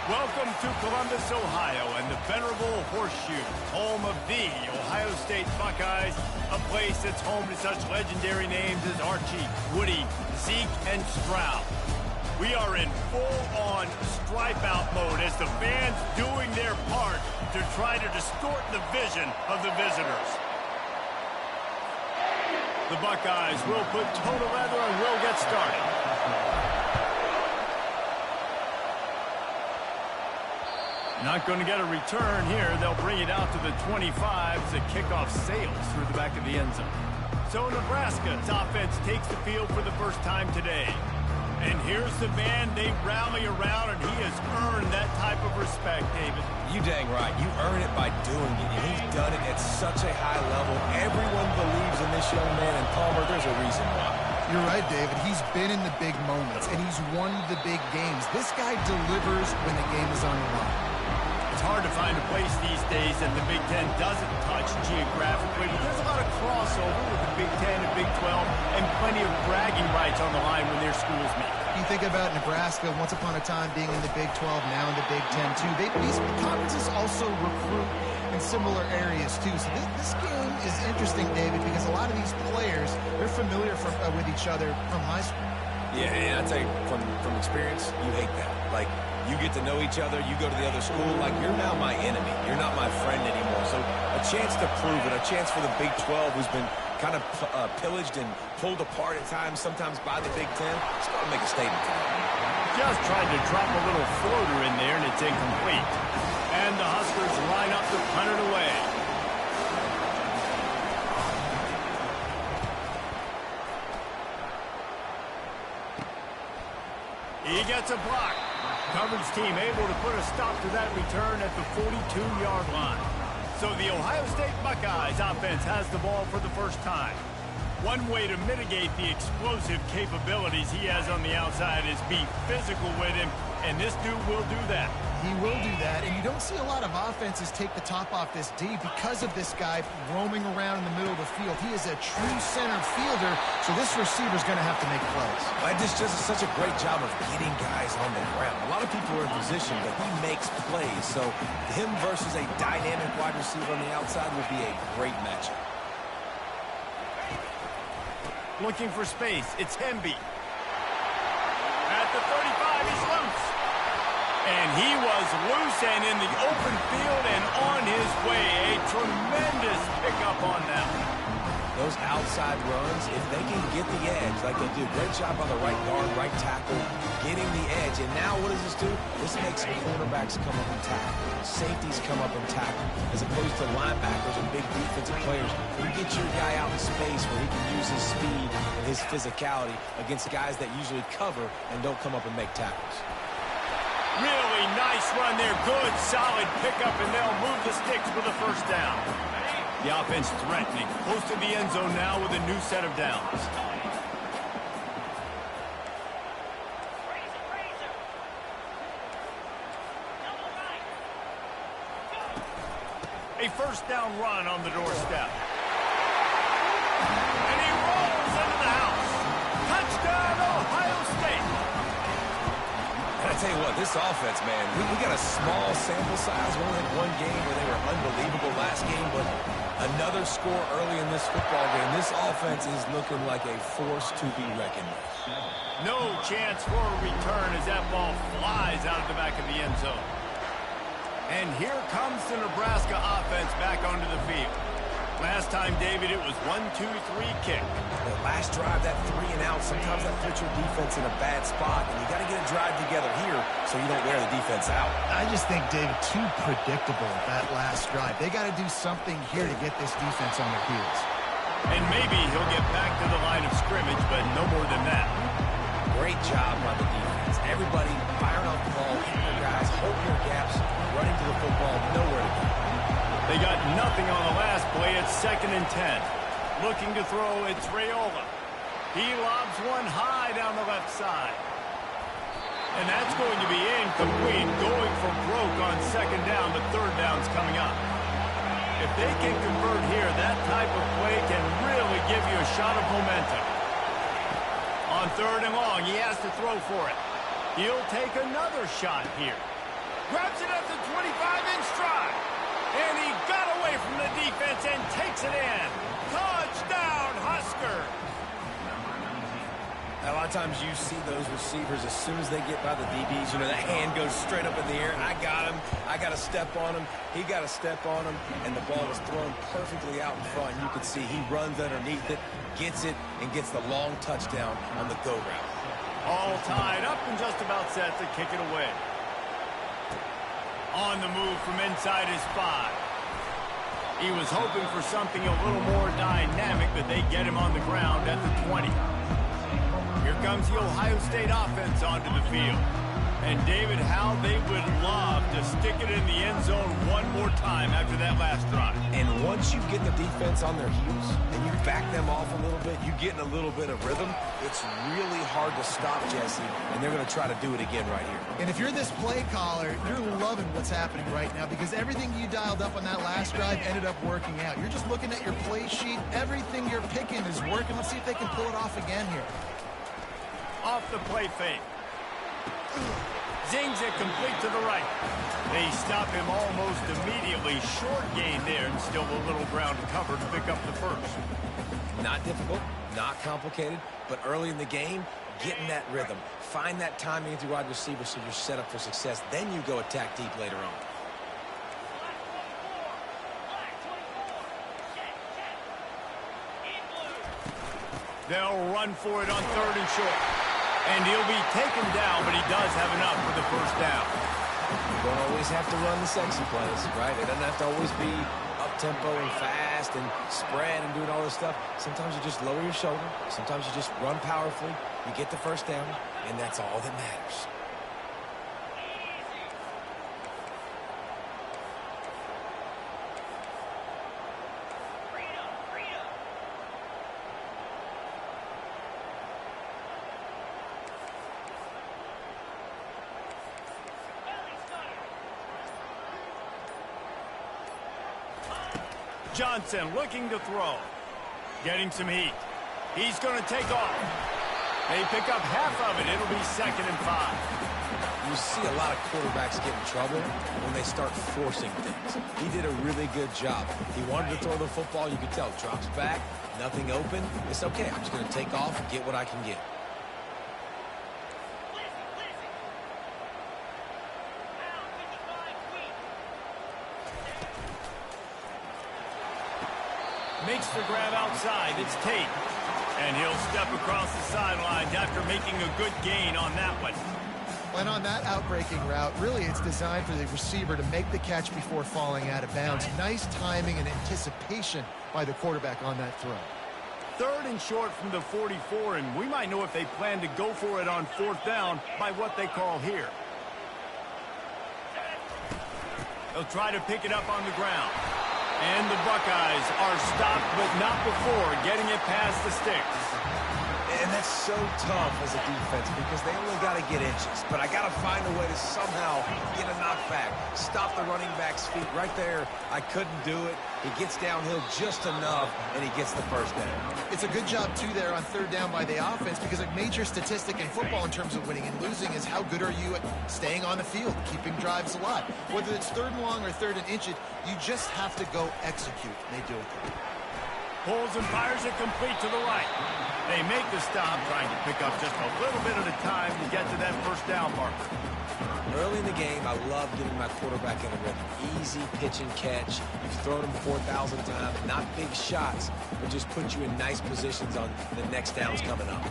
Welcome to Columbus, Ohio, and the venerable Horseshoe, home of the Ohio State Buckeyes, a place that's home to such legendary names as Archie, Woody, Zeke, and Stroud. We are in full-on stripe-out mode as the fans doing their part to try to distort the vision of the visitors. The Buckeyes will put toe to leather and will get started. Not going to get a return here. They'll bring it out to the 25 as the kickoff sails through the back of the end zone. So Nebraska's offense takes the field for the first time today. And here's the man they rally around, and he has earned that type of respect, David. You dang right. You earn it by doing it, and he's done it at such a high level. Everyone believes in this young man, and Palmer, there's a reason why. You're right, David. He's been in the big moments, and he's won the big games. This guy delivers when the game is on the line. It's hard to find a place these days that the Big Ten doesn't touch geographically, but there's a lot of crossover with the Big Ten and Big 12 and plenty of bragging rights on the line when their schools meet. You think about Nebraska once upon a time being in the Big 12, now in the Big 10 too. These conferences also recruit in similar areas too. So this game is interesting, David, because a lot of these players, they're familiar with each other from high school. Yeah, and I tell you, from experience, you hate that. Like, you get to know each other, you go to the other school, like, you're now my enemy. You're not my friend anymore. So a chance to prove it, a chance for the Big 12, who's been kind of pillaged and pulled apart at times, sometimes by the Big 10. It's going to make a statement tonight. Just tried to drop a little floater in there, and it's incomplete. And the Huskers line up to punt it away. He gets a block. Coverage team able to put a stop to that return at the 42-yard line. So the Ohio State Buckeyes offense has the ball for the first time. One way to mitigate the explosive capabilities he has on the outside is be physical with him, and this dude will do that. He will do that, and you don't see a lot of offenses take the top off this D because of this guy roaming around in the middle of the field. He is a true center fielder, so this receiver's going to have to make plays. This does such a great job of getting guys on the ground. A lot of people are in position, but he makes plays. So him versus a dynamic wide receiver on the outside will be a great matchup. Looking for space. It's Hemby. At the 35, he's loose. And he was loose and in the open field and on his way. A tremendous pickup on that one. Those outside runs, if they can get the edge, like they do, great job on the right guard, right tackle, getting the edge. And now what does this do? This makes cornerbacks come up and tackle. Safeties come up and tackle, as opposed to linebackers and big defensive players. You get your guy out in space where he can use his speed and his physicality against guys that usually cover and don't come up and make tackles. Really nice run there. Good, solid pickup, and they'll move the sticks for the first down. The offense threatening. Close to the end zone now with a new set of downs. A first down run on the doorstep. And he rolls into the house. Touchdown, Ohio State. And I tell you what, this offense, man, we got a small sample size. We only had one game where they were unbelievable last game, but another score early in this football game. This offense is looking like a force to be reckoned with. No chance for a return as that ball flies out of the back of the end zone. And here comes the Nebraska offense back onto the field. Last time, David, it was 1-2-3 kick. The last drive, that 3 and out, sometimes that puts your defense in a bad spot, and you got to get a drive together here so you don't wear the defense out. I just think, David, too predictable that last drive. They got to do something here to get this defense on their heels. And maybe he'll get back to the line of scrimmage, but no more than that. Great job by the defense. Everybody firing off the ball, hitting their guys, holding their gaps, running to the football, nowhere to go. They got nothing on the last play. It's 2nd and 10. Looking to throw, it's Raiola. He lobs one high down the left side. And that's going to be incomplete. Going for broke on 2nd down. The 3rd down's coming up. If they can convert here, that type of play can really give you a shot of momentum. On 3rd and long, he has to throw for it. He'll take another shot here. Grabs it at the 25 in stride. And he got away from the defense and takes it in. Touchdown, Husker. A lot of times you see those receivers, as soon as they get by the DBs, you know, the hand goes straight up in the air. I got him. I got to step on him. He got to step on him. And the ball is thrown perfectly out in front. You can see he runs underneath it, gets it, and gets the long touchdown on the go route. All tied up and just about set to kick it away. On the move from inside his 5. He was hoping for something a little more dynamic, but they get him on the ground at the 20. Here comes the Ohio State offense onto the field. And David, how they would love to stick it in the end zone one more time after that last drive. And once you get the defense on their heels and you back them off a little bit, you get in a little bit of rhythm, it's really hard to stop, Jesse, and they're going to try to do it again right here. And if you're this play caller, you're loving what's happening right now because everything you dialed up on that last drive ended up working out. You're just looking at your play sheet. Everything you're picking is working. Let's see if they can pull it off again here. Off the play fake. Zings it complete to the right. They stop him almost immediately. Short gain there and still a little ground to cover to pick up the first. Not difficult, not complicated, but early in the game, get in that rhythm. Find that timing with your wide receiver so you're set up for success. Then you go attack deep later on. They'll run for it on 3rd and short. And he'll be taken down, but he does have enough for the first down. You don't always have to run the sexy plays, right? It doesn't have to always be up-tempo and fast and spread and doing all this stuff. Sometimes you just lower your shoulder. Sometimes you just run powerfully. You get the first down, and that's all that matters. Johnson looking to throw. Getting some heat. He's going to take off. They pick up half of it. It'll be 2nd and 5. You see a lot of quarterbacks get in trouble when they start forcing things. He did a really good job. He wanted to throw the football. You could tell. Drops back. Nothing open. It's okay. I'm just going to take off and get what I can get. Makes the grab outside. It's Tate. And he'll step across the sidelines after making a good gain on that one. And on that outbreaking route, really it's designed for the receiver to make the catch before falling out of bounds. Nice timing and anticipation by the quarterback on that throw. 3rd and short from the 44, and we might know if they plan to go for it on 4th down by what they call here. They'll try to pick it up on the ground. And the Buckeyes are stopped, but not before getting it past the sticks. And that's so tough as a defense because they only got to get inches. But I got to find a way to somehow get a knockback. Stop the running back's feet right there. I couldn't do it. He gets downhill just enough, and he gets the first down. It's a good job, too, there on 3rd down by the offense because a major statistic in football in terms of winning and losing is how good are you at staying on the field, keeping drives alive. Whether it's 3rd and long or 3rd and inches, you just have to go execute. They do it. Pulls and fires it complete to the right. They make the stop, trying to pick up just a little bit at a time to get to that first down marker. Early in the game, I love getting my quarterback in a rhythm. Easy pitch and catch. You've thrown them 4,000 times. Not big shots, but just put you in nice positions on the next downs coming up.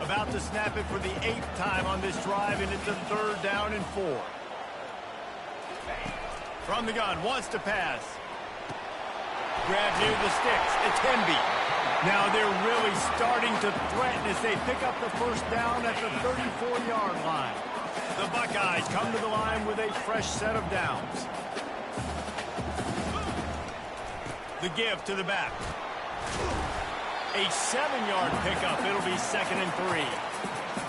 About to snap it for the 8th time on this drive, and it's a 3rd down and 4. From the gun, wants to pass. Grab near the sticks. It's Hemby. Now they're really starting to threaten as they pick up the first down at the 34-yard line. The Buckeyes come to the line with a fresh set of downs. The give to the back. A 7-yard pickup. It'll be 2nd and 3.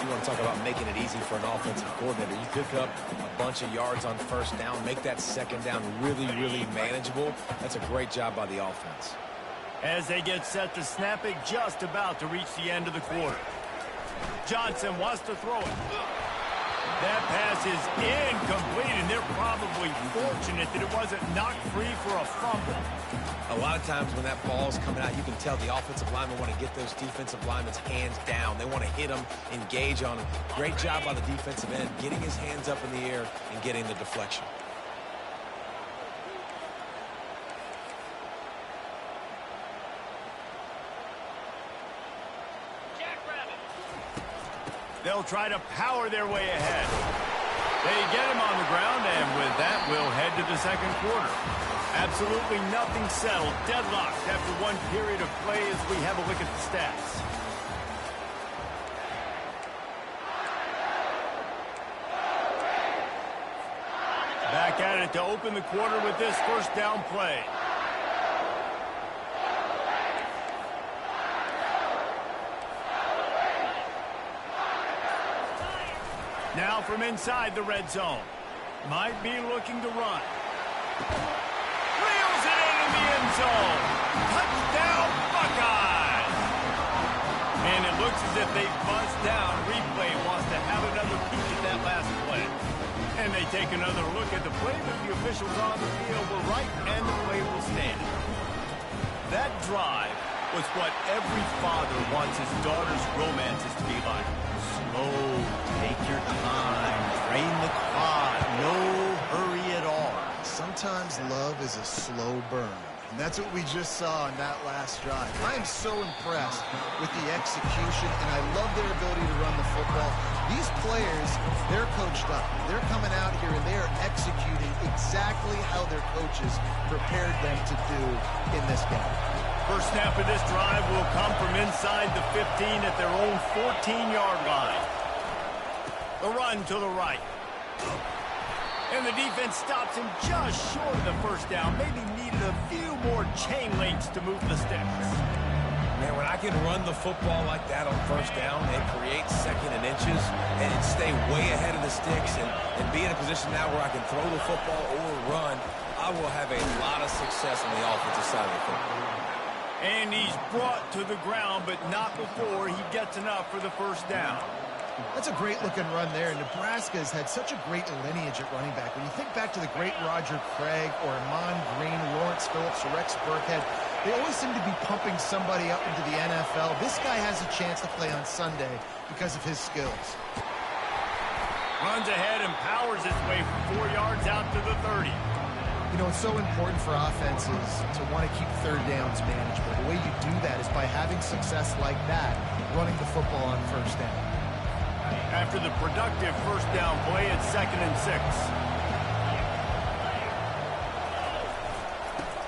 You want to talk about making it easy for an offensive coordinator. You pick up a bunch of yards on first down, make that second down really, really manageable. That's a great job by the offense. As they get set to snap it, just about to reach the end of the quarter. Johnson wants to throw it. That pass is incomplete, and they're probably fortunate that it wasn't knocked free for a fumble. A lot of times when that ball's coming out, you can tell the offensive linemen want to get those defensive linemen's hands down. They want to hit them, engage on them. Great job by the defensive end, getting his hands up in the air and getting the deflection. They'll try to power their way ahead. They get him on the ground, and with that, we'll head to the second quarter. Absolutely nothing settled. Deadlocked after one period of play as we have a look at the stats. Back at it to open the quarter with this first down play. Now from inside the red zone. Might be looking to run. Reels it into the end zone. Touchdown, Buckeyes! And it looks as if they buzzed down. Replay wants to have another peek at that last play. And they take another look at the play, but the officials on the field were right, and the play will stand. That drive was what every father wants his daughter's romances to be like. Slow, take your time, drain the clock, no hurry at all. Sometimes love is a slow burn. And that's what we just saw in that last drive. I am so impressed with the execution, and I love their ability to run the football. These players, they're coached up. They're coming out here, and they are executing exactly how their coaches prepared them to do in this game. First snap of this drive will come from inside the 15 at their own 14-yard line. The run to the right. And the defense stops him just short of the first down. Maybe needed a few more chain links to move the sticks. Man, when I can run the football like that on first down, it creates second and inches and stay way ahead of the sticks and be in a position now where I can throw the football or run, I will have a lot of success on the offensive side of the football. And he's brought to the ground, but not before he gets enough for the first down. That's a great-looking run there. Nebraska has had such a great lineage at running back. When you think back to the great Roger Craig or Amon Green, Lawrence Phillips, or Rex Burkhead, they always seem to be pumping somebody up into the NFL. This guy has a chance to play on Sunday because of his skills. Runs ahead and powers his way for 4 yards out to the 30. You know, it's so important for offenses to want to keep third downs manageable. The way you do that is by having success like that, running the football on first down. After the productive first down play, it's 2nd and 6.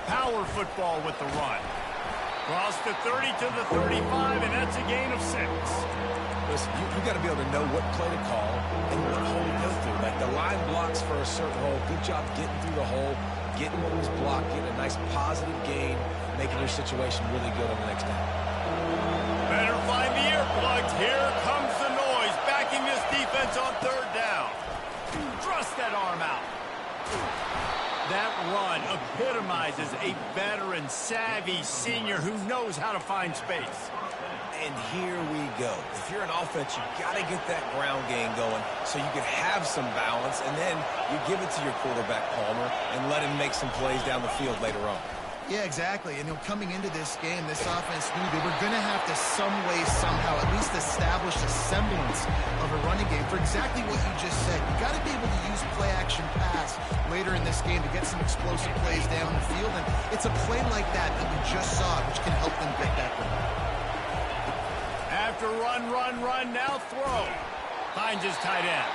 Power football with the run. Cross the 30 to the 35, and that's a gain of 6. Listen, you got to be able to know what play to call and what hole to go through. Like the line blocks for a certain hole. Good job getting through the hole, getting what was blocked, getting a nice positive gain, making your situation really good on the next down. Better find the earplugs. Here comes the noise, backing this defense on third down. Thrust that arm out. That run epitomizes a veteran, savvy senior who knows how to find space. And here we go. If you're an offense, you got to get that ground game going so you can have some balance, and then you give it to your quarterback, Palmer, and let him make some plays down the field later on. Yeah, exactly. And coming into this game, this offense knew they were going to have to some way, somehow, at least establish a semblance of a running game for exactly what you just said. You got to be able to use play-action pass later in this game to get some explosive plays down the field. And it's a play like that we just saw, which can help them get that going. After run, now throw. Finds his tight end.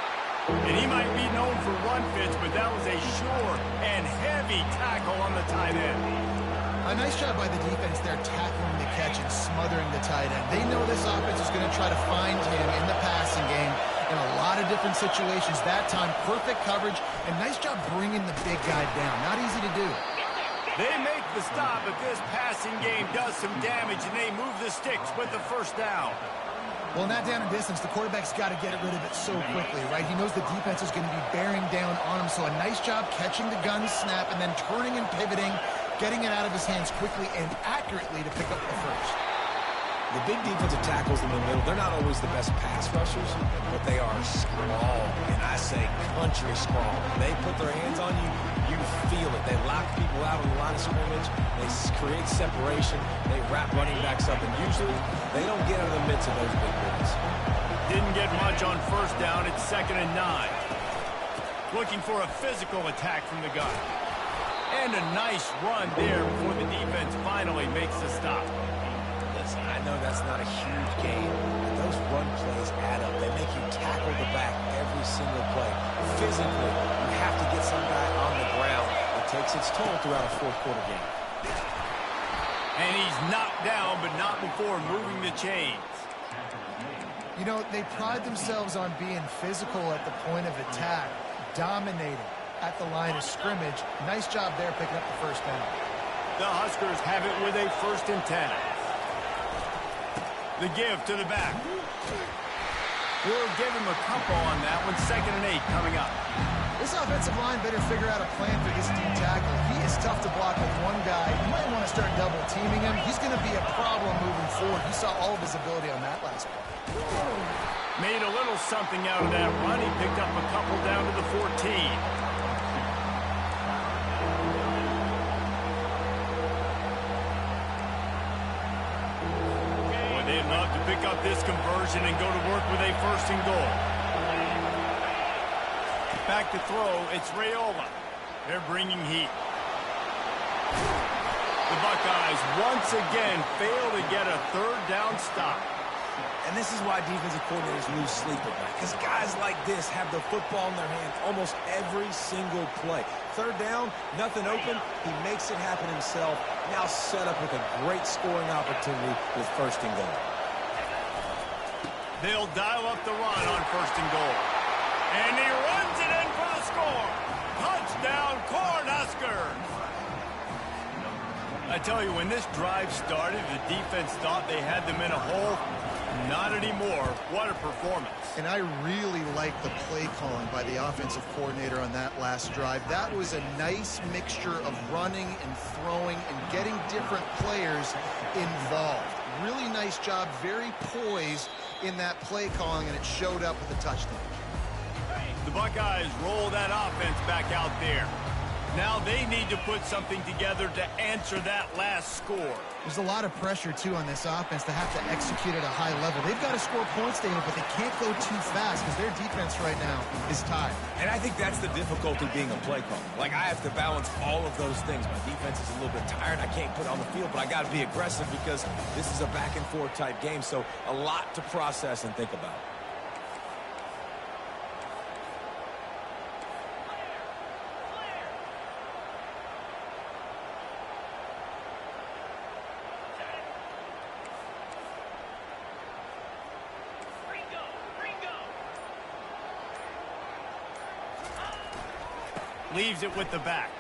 And he might be known for run fits, but that was a sure and heavy tackle on the tight end. A nice job by the defense there, tackling the catch and smothering the tight end. They know this offense is going to try to find him in the passing game in a lot of different situations. That time, perfect coverage, and nice job bringing the big guy down. Not easy to do. They make the stop, but this passing game does some damage, and they move the sticks with the first down. Well, in that down and distance, the quarterback's got to get rid of it so quickly, right? He knows the defense is going to be bearing down on him, so a nice job catching the gun snap and then turning and pivoting, getting it out of his hands quickly and accurately to pick up the first. The big defensive tackles in the middle, they're not always the best pass rushers, but they are strong, and I say country strong. They put their hands on you, you feel it. They lock people out on the line of scrimmage. They create separation. They wrap running backs up, and usually they don't get out of the midst of those big boys. Didn't get much on first down. It's 2nd and 9. Looking for a physical attack from the gun. And a nice run there before the defense finally makes the stop. Listen, I know that's not a huge gain, but those run plays add up. They make you tackle the back every single play. Physically, you have to get some guy on the ground. It takes its toll throughout a fourth-quarter game. And he's knocked down, but not before moving the chains. You know, they pride themselves on being physical at the point of attack, dominating at the line of scrimmage. Nice job there picking up the first down. The Huskers have it with a 1st and 10. The give to the back. We'll give him a couple on that one. 2nd and 8 coming up. This offensive line better figure out a plan for this D tackle. He is tough to block with one guy. You might want to start double teaming him. He's going to be a problem moving forward. You saw all of his ability on that last play. Made a little something out of that run. He picked up a couple down to the 14. They'd love to pick up this conversion and go to work with a 1st and goal. Back to throw, it's Raiola. They're bringing heat. The Buckeyes once again fail to get a 3rd down stop. And this is why defensive coordinators lose sleep at night, because guys like this have the football in their hand almost every single play. 3rd down, nothing open, he makes it happen himself. Now set up with a great scoring opportunity with 1st and goal. They'll dial up the run on 1st and goal. And he runs it in for the score. Touchdown, Cornhuskers! I tell you, when this drive started, the defense thought they had them in a hole. Not anymore. What a performance. And I really like the play calling by the offensive coordinator on that last drive. That was a nice mixture of running and throwing and getting different players involved. Really nice job, very poised in that play calling, and it showed up with a touchdown. The Buckeyes roll that offense back out there. Now they need to put something together to answer that last score. There's a lot of pressure, too, on this offense to have to execute at a high level. They've got to score points, David, but they can't go too fast because their defense right now is tired. And I think that's the difficulty being a play caller. Like, I have to balance all of those things. My defense is a little bit tired. I can't put it on the field, but I got to be aggressive because this is a back-and-forth type game, so a lot to process and think about. Leaves it with the back.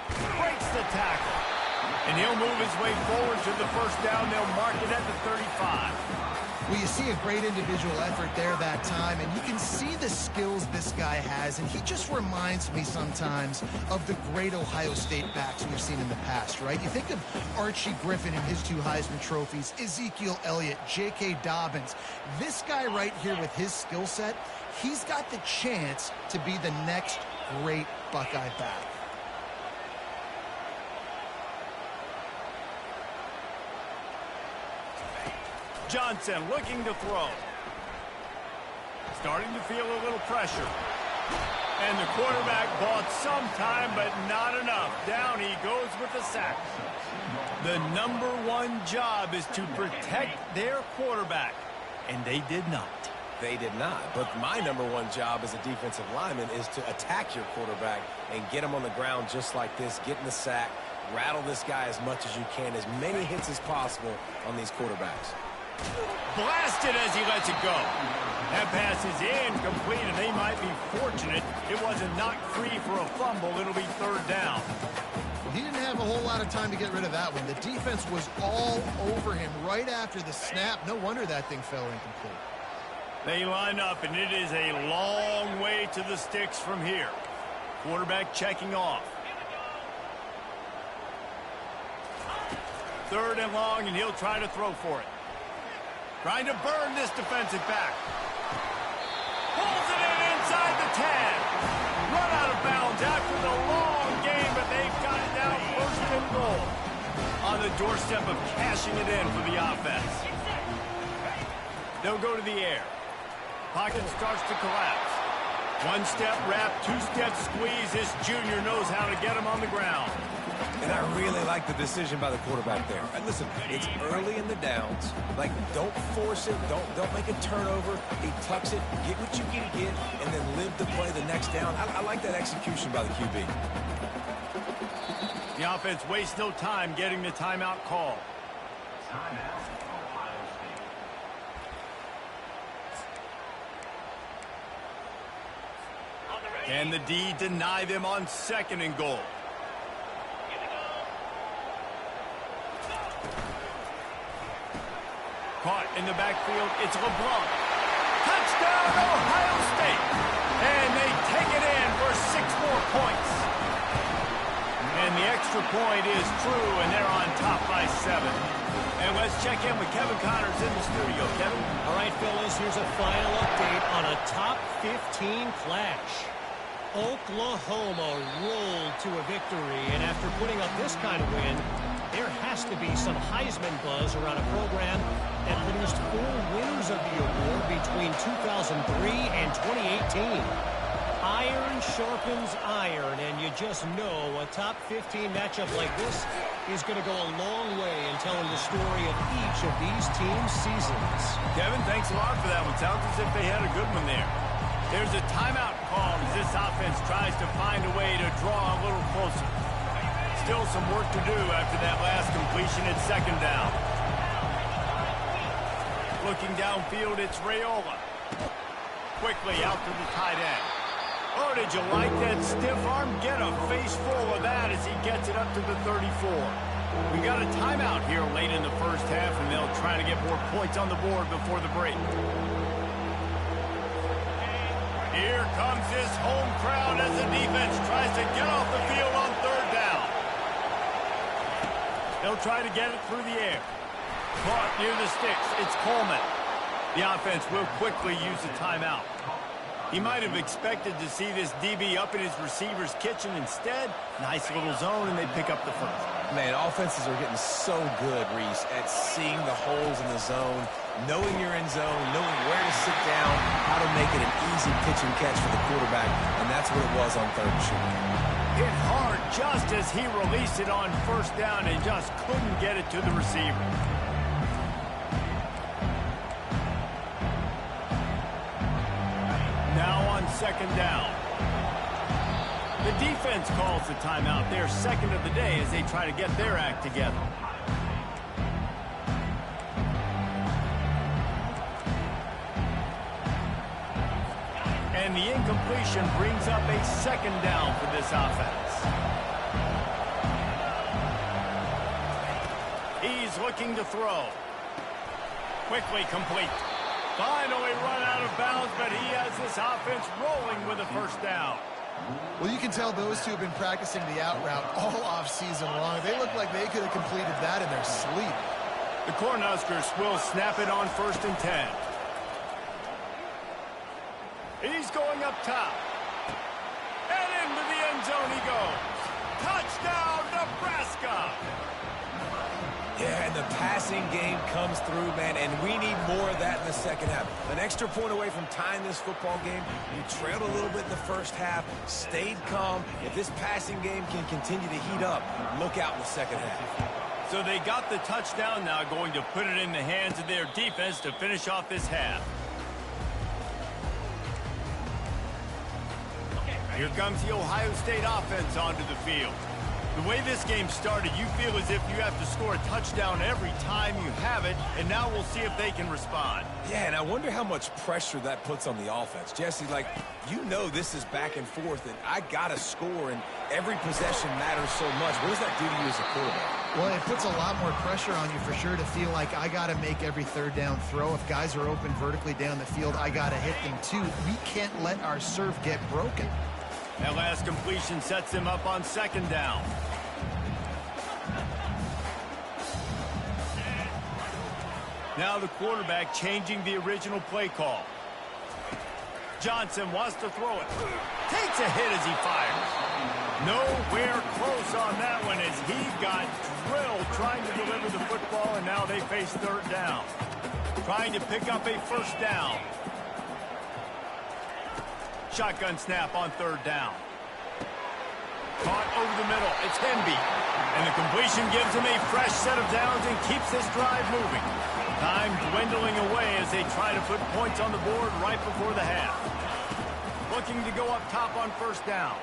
Breaks the tackle. And he'll move his way forward to the 1st down. They'll mark it at the 35. Well, you see a great individual effort there that time, and you can see the skills this guy has, and he just reminds me sometimes of the great Ohio State backs we've seen in the past, right? You think of Archie Griffin and his 2 Heisman trophies, Ezekiel Elliott, J.K. Dobbins. This guy right here with his skill set, he's got the chance to be the next great Buckeye back. Johnson looking to throw. Starting to feel a little pressure. And the quarterback bought some time, but not enough. Down he goes with the sack. The #1 job is to protect their quarterback. And they did not. They did not. But my #1 job as a defensive lineman is to attack your quarterback and get him on the ground just like this, get in the sack, rattle this guy as much as you can, as many hits as possible on these quarterbacks. Blasted as he lets it go. That pass is incomplete, and they might be fortunate it wasn't knocked free for a fumble. It'll be 3rd down. He didn't have a whole lot of time to get rid of that one. The defense was all over him right after the snap. No wonder that thing fell incomplete. They line up, and it is a long way to the sticks from here. Quarterback checking off. 3rd and long, and he'll try to throw for it. Trying to burn this defensive back. Pulls it in inside the 10. Run out of bounds after the long game, but they've got it down first and goal. On the doorstep of cashing it in for the offense. They'll go to the air. Pocket starts to collapse. One step wrap, two step squeeze. This junior knows how to get him on the ground. And I really like the decision by the quarterback there. And listen, it's early in the downs. Like, don't force it. Don't make a turnover. He tucks it, get what you can get, and then live to play the next down. I like that execution by the QB. The offense wastes no time getting the timeout call. Can the D deny them on 2nd and goal? Caught in the backfield, it's LeBlanc. Touchdown, Ohio State! And they take it in for 6 more points. And the extra point is true, and they're on top by 7. And let's check in with Kevin Connors in the studio. Kevin? All right, fellas, here's a final update on a top 15 clash. Oklahoma rolled to a victory, and after putting up this kind of win, there has to be some Heisman buzz around a program that produced 4 winners of the award between 2003 and 2018. Iron sharpens iron, and you just know a top 15 matchup like this is going to go a long way in telling the story of each of these teams' seasons. Kevin, thanks a lot for that one. Sounds as if they had a good one there. There's a timeout call as this offense tries to find a way to draw a little closer. Still some work to do after that last completion at 2nd down. Looking downfield, it's Raiola. Quickly out to the tight end. Oh, did you like that stiff arm? Get a face full of that as he gets it up to the 34. We got a timeout here late in the first half, and they'll try to get more points on the board before the break. Here comes this home crowd as the defense tries to get off the field on 3rd down. They'll try to get it through the air. Caught near the sticks. It's Coleman. The offense will quickly use the timeout. He might have expected to see this DB up in his receiver's kitchen. Instead, nice little zone, and they pick up the first. Man, offenses are getting so good, Reese, at seeing the holes in the zone, knowing you're in zone, knowing where to sit down, how to make it an easy pitch and catch for the quarterback, and that's what it was on 3rd and short. Hit hard just as he released it on 1st down and just couldn't get it to the receiver. Now on 2nd down. The defense calls the timeout. Their 2nd of the day as they try to get their act together. And the incompletion brings up a 2nd down for this offense. He's looking to throw. Quickly complete. Finally run out of bounds, but he has this offense rolling with a 1st down. Well, you can tell those two have been practicing the out route all off-season long. They look like they could have completed that in their sleep. The Cornhuskers will snap it on 1st and 10. He's going up top. And into the end zone he goes. Touchdown, Nebraska! Yeah, and the passing game comes through, man, and we need more of that in the 2nd half. An extra point away from tying this football game. You trailed a little bit in the 1st half, stayed calm. If this passing game can continue to heat up, look out in the 2nd half. So they got the touchdown now, going to put it in the hands of their defense to finish off this half. Here comes the Ohio State offense onto the field. The way this game started, you feel as if you have to score a touchdown every time you have it, and now we'll see if they can respond. Yeah, and I wonder how much pressure that puts on the offense. Jesse, like, you know this is back and forth, and I got to score, and every possession matters so much. What does that do to you as a quarterback? Well, it puts a lot more pressure on you for sure to feel like I got to make every 3rd down throw. If guys are open vertically down the field, I got to hit them too. We can't let our serve get broken. That last completion sets them up on 2nd down. Now the quarterback changing the original play call. Johnson wants to throw it. Takes a hit as he fires. Nowhere close on that one as he got drilled trying to deliver the football, and now they face third down. Trying to pick up a first down. Shotgun snap on third down. Caught over the middle. It's Hemby. And the completion gives him a fresh set of downs and keeps this drive moving. Time dwindling away as they try to put points on the board right before the half. Looking to go up top on first down.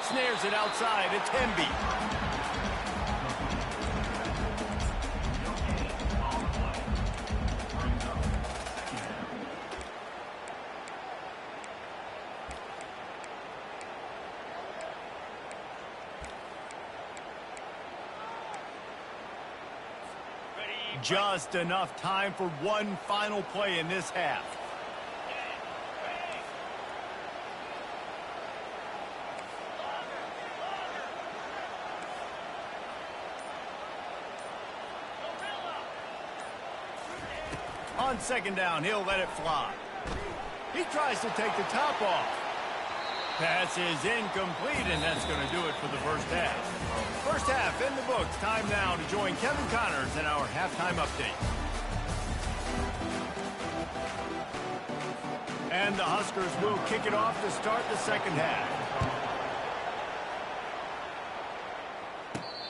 Snares it outside. It's Hemby. Just enough time for one final play in this half. On second down, he'll let it fly. He tries to take the top off. Pass is incomplete, and that's going to do it for the first half. First half in the books. Time now to join Kevin Connors in our halftime update. And the Huskers will kick it off to start the second half.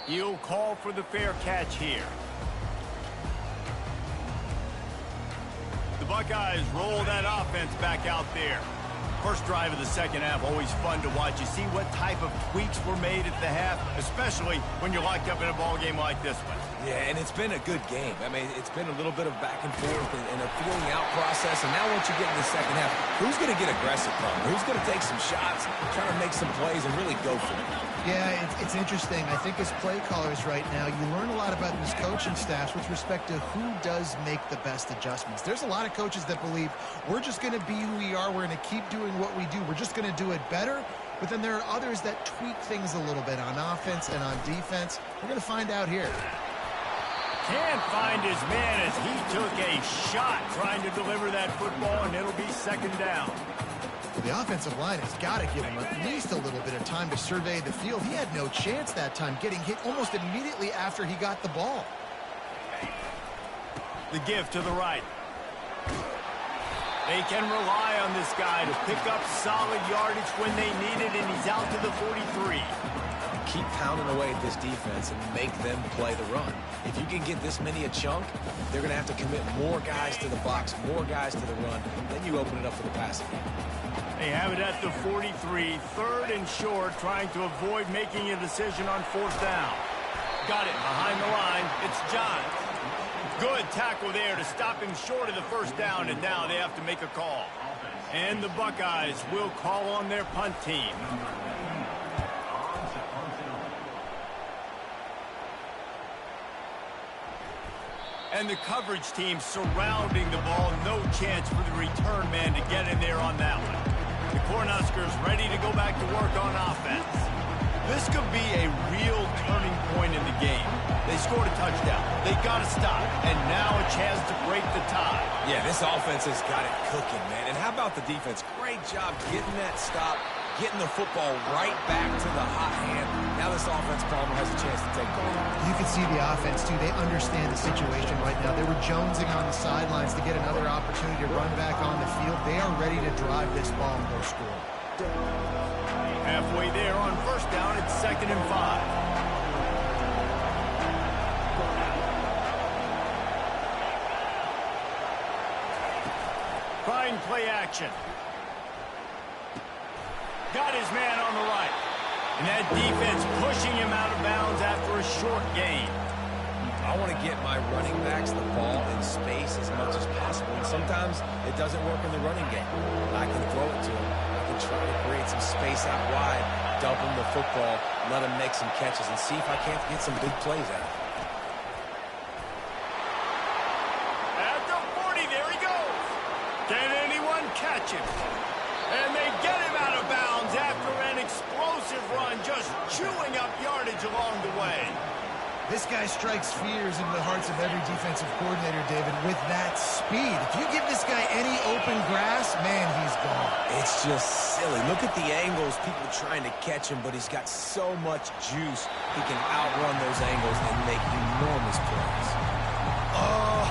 He'll call for the fair catch here. The Buckeyes roll that offense back out there. First drive of the second half, always fun to watch. You see what type of tweaks were made at the half, especially when you're locked up in a ball game like this one. Yeah, and it's been a good game. I mean, it's been a little bit of back and forth and a feeling out process. And now once you get in the second half, who's going to get aggressive from it? Who's going to take some shots, trying to make some plays, and really go for it? Yeah, it's interesting. I think as play callers right now, you learn a lot about these coaching staffs with respect to who does make the best adjustments. There's a lot of coaches that believe we're just going to be who we are. We're going to keep doing what we do. We're just going to do it better. But then there are others that tweak things a little bit on offense and on defense. We're going to find out here. Can't find his man as he took a shot trying to deliver that football, and it'll be second down. The offensive line has got to give him at least a little bit of time to survey the field. He had no chance that time, getting hit almost immediately after he got the ball. The give to the right. They can rely on this guy to pick up solid yardage when they need it, and he's out to the 43. Keep pounding away at this defense and make them play the run. If you can get this many a chunk, they're going to have to commit more guys to the box, more guys to the run. Then you open it up for the passing game. They have it at the 43, third and short, trying to avoid making a decision on fourth down. Got it behind the line. It's Johns. Good tackle there to stop him short of the first down, and now they have to make a call. And the Buckeyes will call on their punt team. And the coverage team surrounding the ball. No chance for the return man to get in there on that one. The Cornhuskers ready to go back to work on offense. This could be a real turning point in the game. They scored a touchdown. They got to stop. And now a chance to break the tie. Yeah, this offense has got it cooking, man. And how about the defense? Great job getting that stop, getting the football right back to the hot hand. Now this offense Palmer has a chance to take the lead. You can see the offense, too. They understand the situation right now. They were jonesing on the sidelines to get another opportunity to run back on the field. They are ready to drive this ball and go score. Halfway there on first down, it's 2nd and 5. Trying play action. Got his man on the right. And that defense pushing him out of bounds after a short gain. I want to get my running backs the ball in space as much as possible. And sometimes it doesn't work in the running game. I can throw it to him. I can try to create some space out wide, dump him the football, let him make some catches, and see if I can't get some big plays out of it. At the 40, there he goes. Can anyone catch him? And they get him out of bounds after an explosive run, just chewing up yardage along the way. This guy strikes fears into the hearts of every defensive coordinator, David, with that speed. If you give this guy any open grass, man, he's gone. It's just silly. Look at the angles, people trying to catch him, but he's got so much juice. He can outrun those angles and make enormous plays. Oh,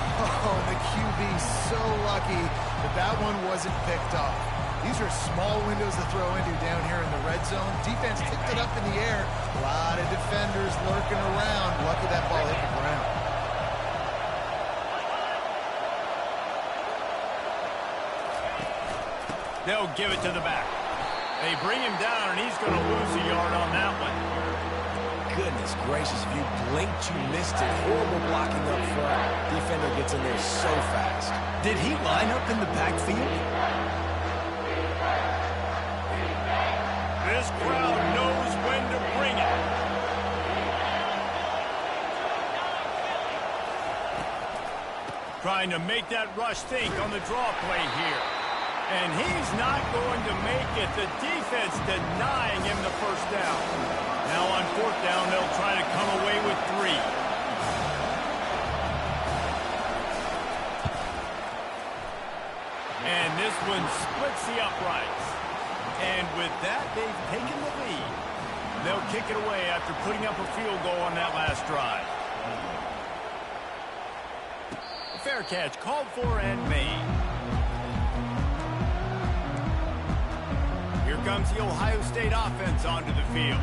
the QB so lucky that that one wasn't picked off. These are small windows to throw into down here in the red zone. Defense tipped it up in the air. A lot of defenders lurking around. Lucky that ball hit the ground. They'll give it to the back. They bring him down, and he's going to lose a yard on that one. Goodness gracious, if you blinked, you missed it. Horrible blocking up front. Defender gets in there so fast. Did he line up in the backfield? This crowd knows when to bring it. Trying to make that rush think on the draw play here. And he's not going to make it. The defense denying him the first down. Now on fourth down, they'll try to come away with 3. And this one splits the uprights. And with that, they've taken the lead. They'll kick it away after putting up a field goal on that last drive. A fair catch called for and made. Here comes the Ohio State offense onto the field.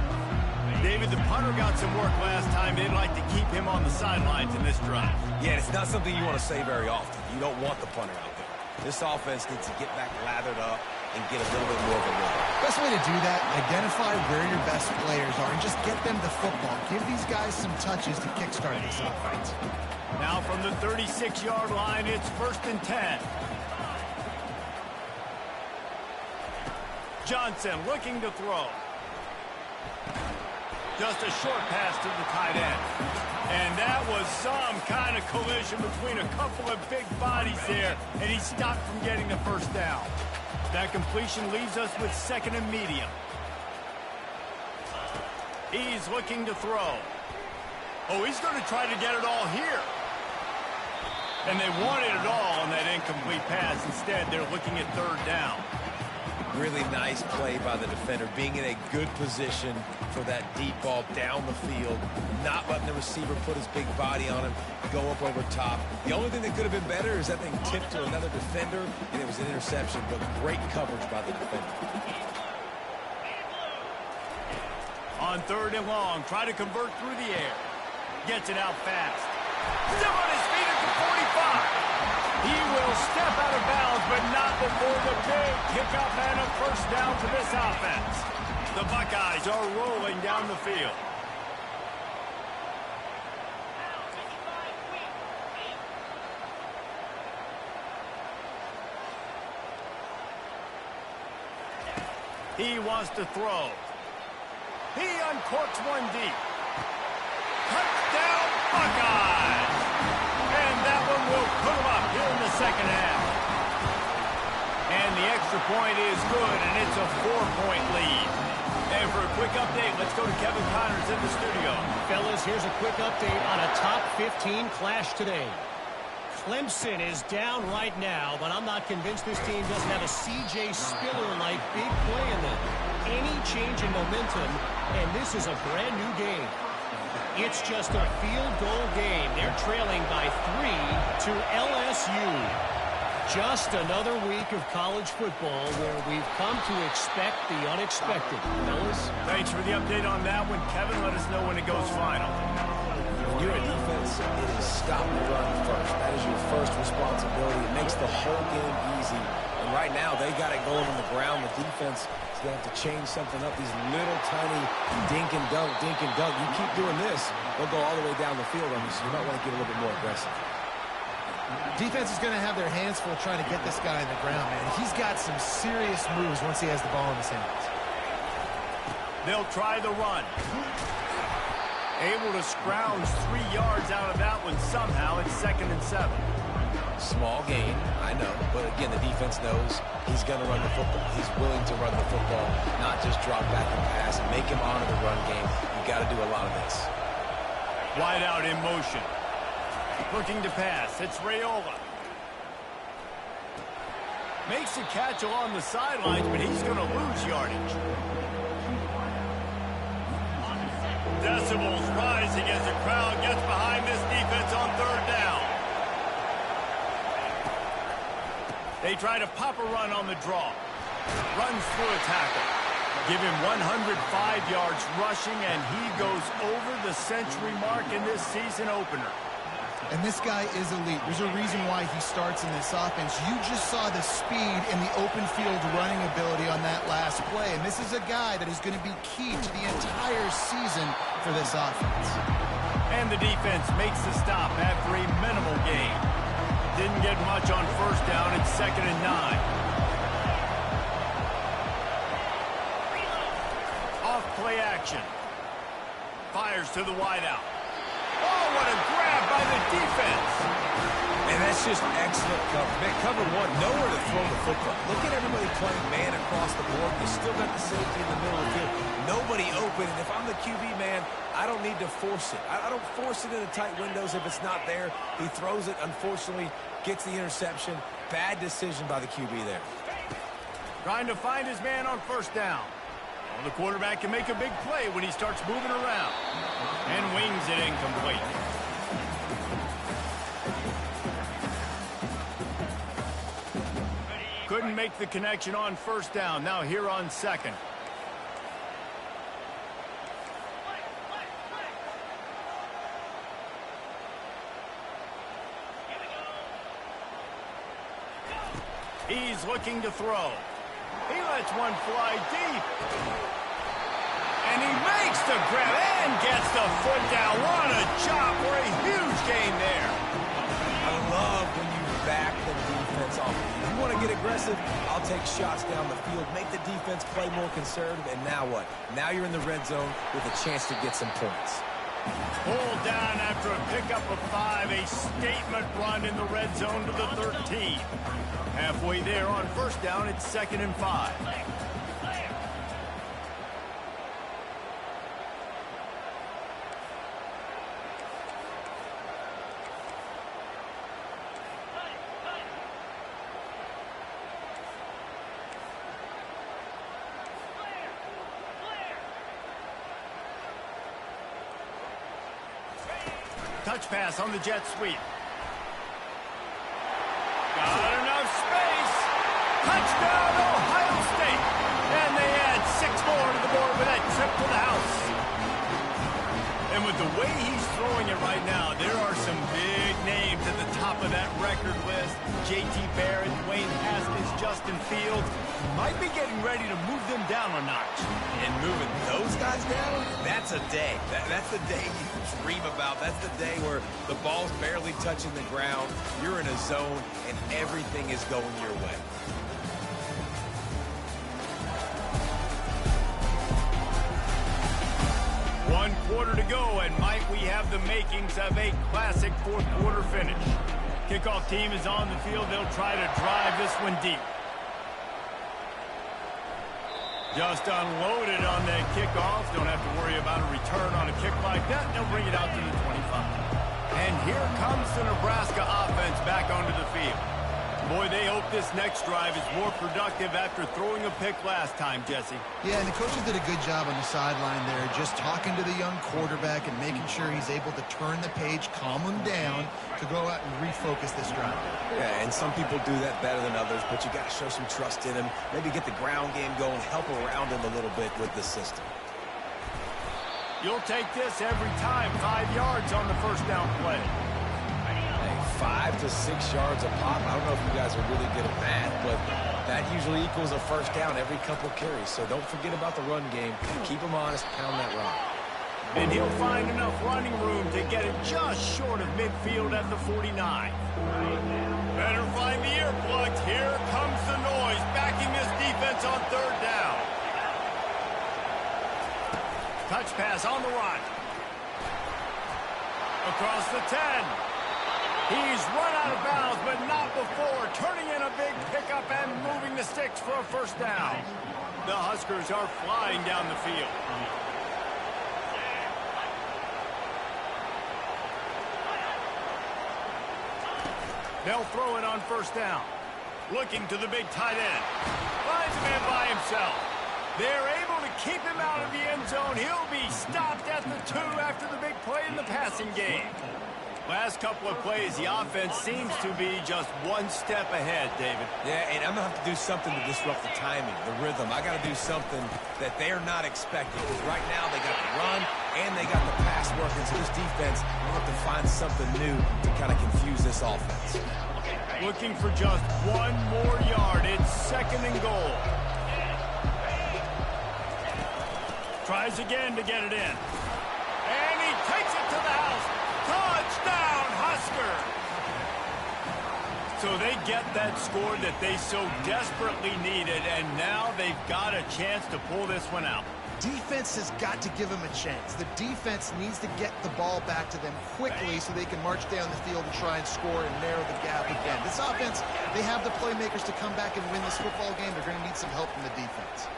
David, the punter got some work last time. They'd like to keep him on the sidelines in this drive. Yeah, it's not something you want to say very often. You don't want the punter out there. This offense needs to get back lathered up and get a little bit more of a rhythm. Best way to do that, identify where your best players are and just get them the football. Give these guys some touches to kickstart this offense. Now from the 36-yard line, it's 1st and 10. Johnson looking to throw. Just a short pass to the tight end. And that was some kind of collision between a couple of big bodies there, and he stopped from getting the first down. That completion leaves us with 2nd and medium. He's looking to throw. Oh, he's going to try to get it all here. And they wanted it all on that incomplete pass. Instead, they're looking at 3rd down. Really nice play by the defender, being in a good position for that deep ball down the field, not letting the receiver put his big body on him, go up over top. The only thing that could have been better is that thing tipped to another defender, and it was an interception, but great coverage by the defender. On 3rd and long, try to convert through the air. Gets it out fast. Still on his feet at the 45. He will step out of bounds, but not before the big kickoff and a first down for this offense. The Buckeyes are rolling down the field. He wants to throw. He uncorks one deep. Touchdown, Buckeyes! And that one will put him up here in the 2nd half. And the extra point is good, and it's a 4-point lead. And for a quick update, let's go to Kevin Connors in the studio. Fellas, here's a quick update on a top 15 clash today. Clemson is down right now, but I'm not convinced this team doesn't have a C.J. Spiller-like big play in them. Any change in momentum, and this is a brand-new game. It's just a field goal game. They're trailing by 3 to LSU. Just another week of college football where we've come to expect the unexpected. Fellas? Thanks for the update on that one, Kevin. Let us know when it goes final. When you're a defense, it is stop the run first. That is your first responsibility. It makes the whole game easy. And right now, they got it going on the ground. The defense is going to have to change something up. These little tiny dink and dunk, dink and dunk. You keep doing this, they'll go all the way down the field on you, so you might want to get a little bit more aggressive. Defense is going to have their hands full trying to get this guy in the ground, man. He's got some serious moves once he has the ball in his hands. They'll try the run. Able to scrounge 3 yards out of that one somehow. It's 2nd and 7. Small gain, I know, but again, the defense knows he's going to run the football. He's willing to run the football, not just drop back and pass, make him honor the run game. You got to do a lot of this. Wide out in motion. Looking to pass. It's Raiola. Makes a catch along the sidelines, but he's going to lose yardage. Decibels rising as the crowd gets behind this defense on third down. They try to pop a run on the draw. Runs through a tackle. Give him 105 yards rushing, and he goes over the century mark in this season opener. And this guy is elite. There's a reason why he starts in this offense. You just saw the speed and the open field running ability on that last play. And this is a guy that is going to be key to the entire season for this offense. And the defense makes the stop after a minimal gain. Didn't get much on first down. It's 2nd and 9. Off play action. Fires to the wideout. Oh, what a grab by the defense. And that's just excellent cover. Man, cover one, nowhere to throw the football. Look at everybody playing man across the board. You still got the safety in the middle of the field. Nobody open. And if I'm the QB, man, I don't need to force it. I don't force it into tight windows if it's not there. He throws it, unfortunately, gets the interception. Bad decision by the QB there. Trying to find his man on first down. Well, the quarterback can make a big play when he starts moving around. And wings it incomplete. Couldn't make the connection on first down. Now here on second. He's looking to throw. He lets one fly deep. And he makes the grab and gets the foot down. What a chop for a huge gain there. I love when you back the defense off. If you want to get aggressive, I'll take shots down the field, make the defense play more conservative, and now what? Now you're in the red zone with a chance to get some points. Pulled down after a pickup of 5, a statement run in the red zone to the 13. Halfway there on first down, it's 2nd and 5. Touch pass on the jet sweep. Got enough space. Touchdown, Ohio State. And they add 6 more to the board with that trip to the house. And with the way he's throwing it right now, there are some big names at the top of that record list. J.T. Barrett, Dwayne Haskins, Justin Fields. Might be getting ready to move them down a notch. And moving those guys down, that's a day. That's the day you dream about. That's the day where the ball's barely touching the ground. You're in a zone, and everything is going your way. One quarter to go, and might we have the makings of a classic fourth quarter finish. Kickoff team is on the field. They'll try to drive this one deep. Just unloaded on that kickoff. Don't have to worry about a return on a kick like that. They'll bring it out to the 25. And here comes the Nebraska offense back onto the field. Boy, they hope this next drive is more productive after throwing a pick last time, Jesse. Yeah, and the coaches did a good job on the sideline there, just talking to the young quarterback and making sure he's able to turn the page, calm him down, to go out and refocus this drive. Yeah, and some people do that better than others, but you got to show some trust in him, maybe get the ground game going, help around him a little bit with the system. You'll take this every time. 5 yards on the first down play. 5 to 6 yards a pop. I don't know if you guys are really good at that, but that usually equals a first down every couple carries. So don't forget about the run game. Keep them honest, pound that rock. And he'll find enough running room to get it just short of midfield at the 49. Better find the earplugs. Here comes the noise, backing this defense on third down. Touch pass on the run. Across the 10. He's run out of bounds, but not before. Turning in a big pickup and moving the sticks for a first down. The Huskers are flying down the field. They'll throw it on first down. Looking to the big tight end. Finds a man by himself. They're able to keep him out of the end zone. He'll be stopped at the 2 after the big play in the passing game. Last couple of plays, the offense seems to be just one step ahead, David. Yeah, and I'm going to have to do something to disrupt the timing, the rhythm. I got to do something that they're not expecting. Because right now they got the run and they got the pass working. So this defense will have to find something new to kind of confuse this offense. Looking for just one more yard. It's 2nd and goal. Tries again to get it in. And he takes it to the house. Touchdown, Husker! So they get that score that they so desperately needed, and now they've got a chance to pull this one out. Defense has got to give them a chance. The defense needs to get the ball back to them quickly so they can march down the field and try and score and narrow the gap again. This offense, they have the playmakers to come back and win this football game. They're going to need some help from the defense.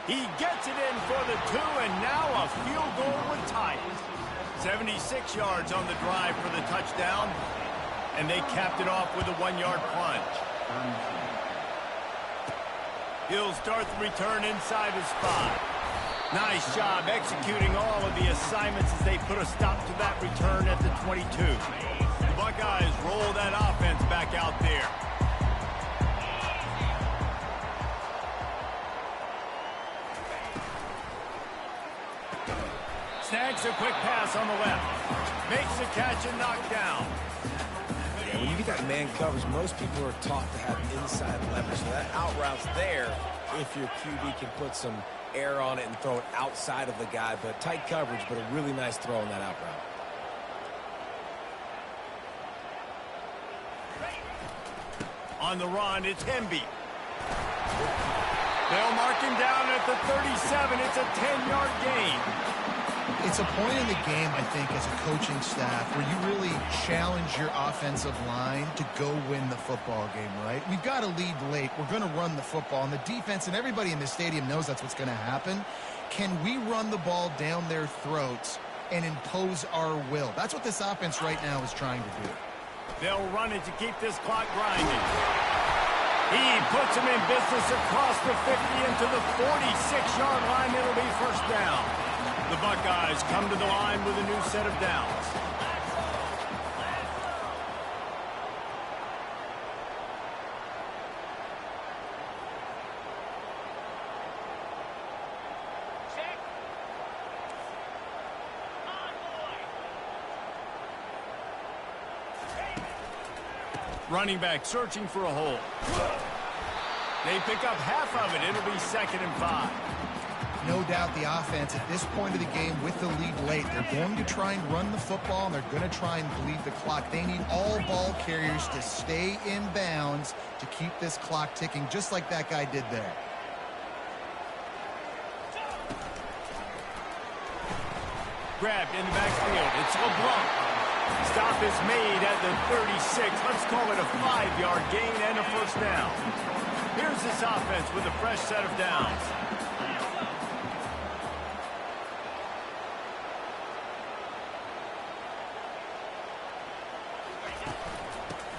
He gets it in for the 2, and now a field goal would tie it. 76 yards on the drive for the touchdown, and they capped it off with a 1-yard plunge. He'll start the return inside his 5. Nice job executing all of the assignments as they put a stop to that return at the 22. The Buckeyes roll that offense back out there. Snags a quick pass on the left. Makes the catch and knocked down. Yeah, when you get that man coverage, most people are taught to have inside leverage. So that out route's there if your QB can put some air on it and throw it outside of the guy. But tight coverage, but a really nice throw on that out route. On the run, it's Hemby. They'll mark him down at the 37. It's a 10-yard gain. It's a point in the game, I think, as a coaching staff where you really challenge your offensive line to go win the football game, right? We've got to lead late. We're going to run the football. And the defense and everybody in the stadium knows that's what's going to happen. Can we run the ball down their throats and impose our will? That's what this offense right now is trying to do. They'll run it to keep this clock grinding. He puts him in business across the 50 into the 46-yard line. It'll be first down. The Buckeyes come to the line with a new set of downs. Running back searching for a hole. They pick up half of it. It'll be 2nd and 5. No doubt the offense at this point of the game with the lead late, they're going to try and run the football and they're going to try and bleed the clock. They need all ball carriers to stay in bounds to keep this clock ticking just like that guy did there. Grabbed in the backfield. It's LeBlanc. Stop is made at the 36. Let's call it a 5-yard gain and a first down. Here's this offense with a fresh set of downs.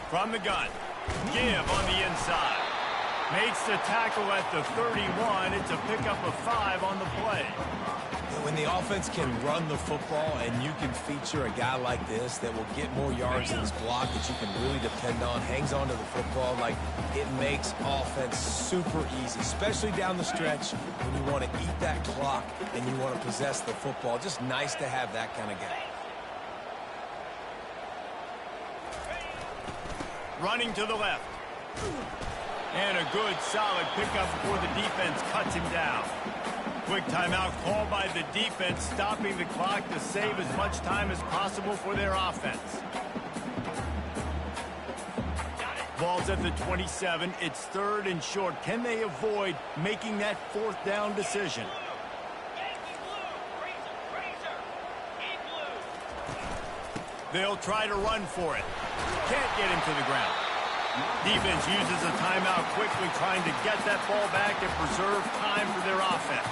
From the gun. Give on the inside. Makes the tackle at the 31. It's a pickup of 5 on the play. When the offense can run the football and you can feature a guy like this that will get more yards in his block that you can really depend on, hangs on to the football, like it makes offense super easy, especially down the stretch when you want to eat that clock and you want to possess the football. Just nice to have that kind of guy. Running to the left. And a good, solid pickup before the defense cuts him down. Quick timeout called by the defense, stopping the clock to save as much time as possible for their offense. Ball's at the 27. It's 3rd and short. Can they avoid making that 4th down decision? They'll try to run for it. Can't get him to the ground. Defense uses a timeout quickly, trying to get that ball back and preserve time for their offense.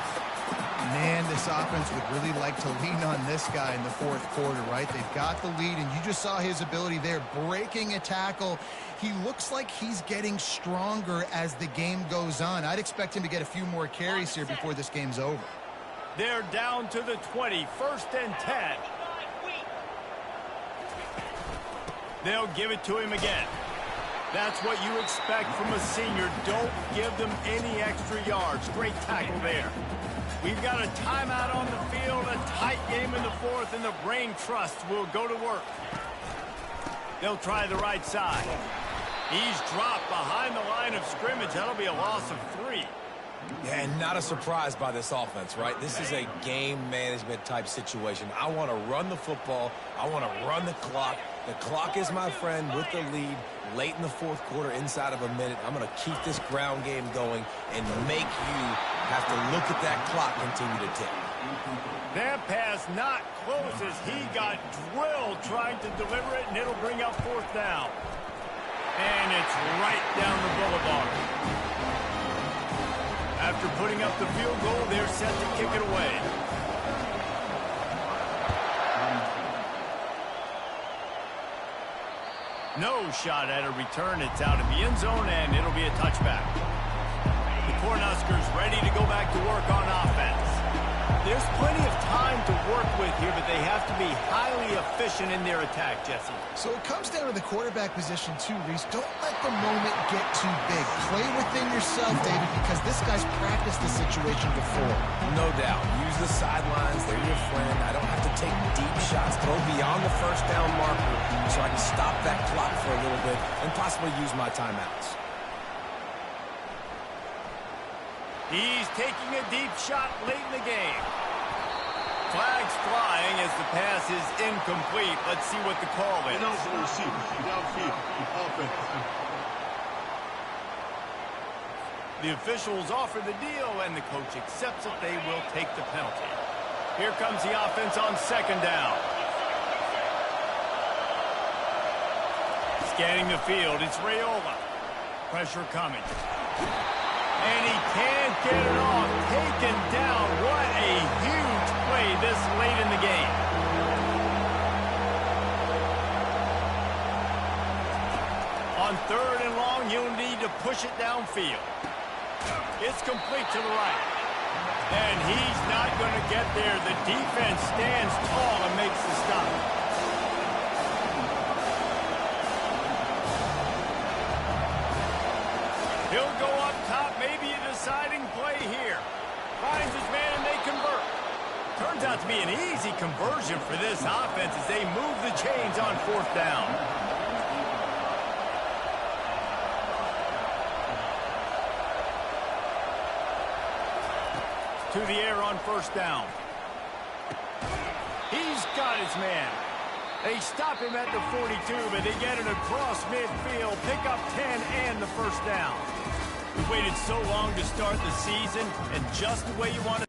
Man, this offense would really like to lean on this guy in the fourth quarter, right? They've got the lead, and you just saw his ability there, breaking a tackle. He looks like he's getting stronger as the game goes on. I'd expect him to get a few more carries here before this game's over. They're down to the 20, 1st and 10. They'll give it to him again. That's what you expect from a senior. Don't give them any extra yards. Great tackle there. We've got a timeout on the field, a tight game in the fourth, and the brain trust will go to work. They'll try the right side. He's dropped behind the line of scrimmage. That'll be a loss of 3. Yeah, and not a surprise by this offense, right? This is a game management type situation. I want to run the football. I want to run the clock. The clock is my friend with the lead late in the fourth quarter, inside of a minute. I'm going to keep this ground game going and make you have to look at that clock continue to tick. That pass not close as he got drilled trying to deliver it, and it'll bring up 4th down. And it's right down the boulevard. After putting up the field goal, they're set to kick it away. No shot at a return. It's out of the end zone, and it'll be a touchback. The Cornhuskers ready to go back to work on offense. There's plenty of time to work with here, but they have to be highly efficient in their attack, Jesse. So it comes down to the quarterback position too, Reese. Don't let the moment get too big. Play within yourself, David, because this guy's practiced this situation before. No doubt. Use the sidelines. They're your friend. I don't have to take deep shots. Throw beyond the 1st down marker so I can stop that clock for a little bit and possibly use my timeouts. He's taking a deep shot late in the game. Flags flying as the pass is incomplete. Let's see what the call is. The officials offer the deal, and the coach accepts it. They will take the penalty. Here comes the offense on 2nd down. Scanning the field, it's Raiola. Pressure coming. And he can't get it off. Taken down. What a huge play this late in the game. On 3rd and long, he'll need to push it downfield. It's complete to the right. And he's not going to get there. The defense stands tall and makes the stop. He'll go up top, maybe a deciding play here. Finds his man and they convert. Turns out to be an easy conversion for this offense as they move the chains on 4th down. To the air on 1st down. He's got his man. They stop him at the 42, but they get it across midfield. Pick up 10 and the 1st down. We waited so long to start the season, and just the way you want to